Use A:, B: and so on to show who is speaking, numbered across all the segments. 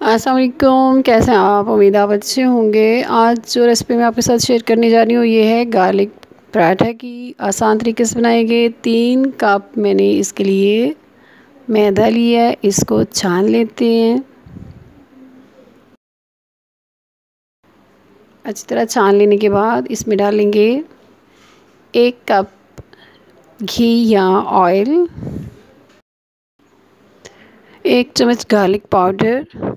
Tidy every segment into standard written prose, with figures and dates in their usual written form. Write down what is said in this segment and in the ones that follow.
A: अस्सलाम वालेकुम, कैसे हैं आप? उम्मीद आप अच्छे होंगे। आज जो रेसिपी मैं आपके साथ शेयर करने जा रही हूँ ये है गार्लिक पराठा की आसान तरीके से बनाएंगे। 3 कप मैंने इसके लिए मैदा लिया है, इसको छान लेते हैं। अच्छी तरह छान लेने के बाद इसमें डालेंगे 1 कप घी या ऑयल, 1 चम्मच गार्लिक पाउडर,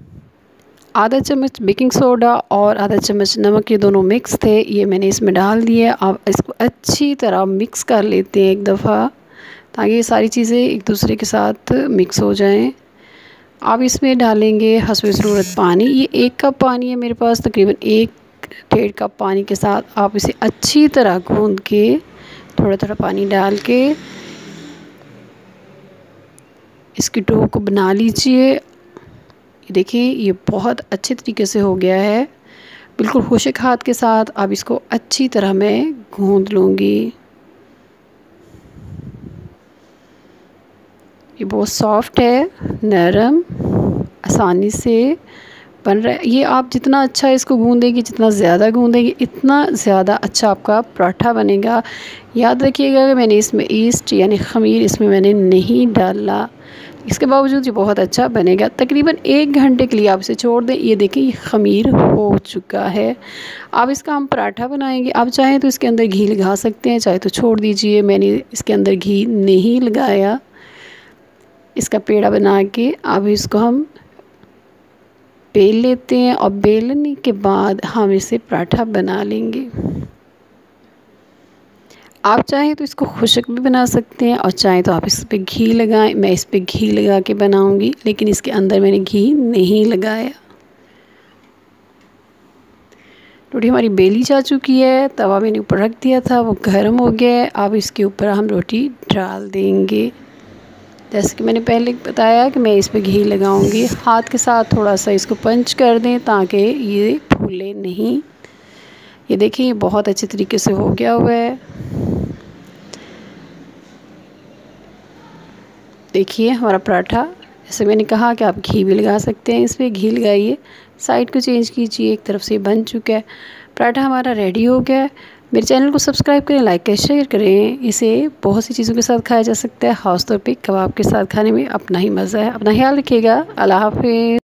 A: आधा चम्मच बेकिंग सोडा और आधा चम्मच नमक, ये दोनों मिक्स थे, ये मैंने इसमें डाल दिए। अब इसको अच्छी तरह मिक्स कर लेते हैं एक दफ़ा, ताकि ये सारी चीज़ें एक दूसरे के साथ मिक्स हो जाएं। अब इसमें डालेंगे हस्बे ज़रूरत पानी। ये 1 कप पानी है मेरे पास, तकरीबन 1-1.5 कप पानी के साथ आप इसे अच्छी तरह गूँध के थोड़ा थोड़ा पानी डाल के इसकी डो को बना लीजिए। देखिए ये बहुत अच्छे तरीके से हो गया है, बिल्कुल खुश्क हाथ के साथ। अब इसको अच्छी तरह मैं गूंद लूँगी। ये बहुत सॉफ्ट है, नरम, आसानी से बन रहा है। ये आप जितना अच्छा इसको गूंदेंगे, जितना ज़्यादा गूंदेंगे, इतना ज़्यादा अच्छा आपका पराठा बनेगा। याद रखिएगा कि मैंने इसमें ईस्ट यानी ख़मीर इसमें मैंने नहीं डाला, इसके बावजूद ये बहुत अच्छा बनेगा। तकरीबन 1 घंटे के लिए आप इसे छोड़ दें। ये देखिए ये ख़मीर हो चुका है। अब इसका हम पराठा बनाएंगे। आप चाहें तो इसके अंदर घी लगा सकते हैं, चाहे तो छोड़ दीजिए। मैंने इसके अंदर घी नहीं लगाया। इसका पेड़ा बना के अब इसको हम बेल लेते हैं और बेलने के बाद हम इसे पराठा बना लेंगे। आप चाहें तो इसको खुश्क भी बना सकते हैं और चाहें तो आप इस पे घी लगाएं। मैं इस पे घी लगा के बनाऊंगी, लेकिन इसके अंदर मैंने घी नहीं लगाया। रोटी हमारी बेली जा चुकी है, तवा मैंने ऊपर रख दिया था, वो गर्म हो गया है। अब इसके ऊपर हम रोटी डाल देंगे। जैसे कि मैंने पहले बताया कि मैं इस पे घी लगाऊंगी। हाथ के साथ थोड़ा सा इसको पंच कर दें ताकि ये फूले नहीं। ये देखिए ये बहुत अच्छे तरीके से हो गया हुआ है। देखिए हमारा पराठा, जैसे मैंने कहा कि आप घी भी लगा सकते हैं, इस पर घी लगाइए, साइड को चेंज कीजिए। एक तरफ से बन चुका है पराठा, हमारा रेडी हो गया है। मेरे चैनल को सब्सक्राइब करें, लाइक करें, शेयर करें। इसे बहुत सी चीज़ों के साथ खाया जा सकता है, ख़ास तौर पे कबाब के साथ खाने में अपना ही मज़ा है। अपना ख्याल रखिएगा। अल्लाह हाफ़िज़।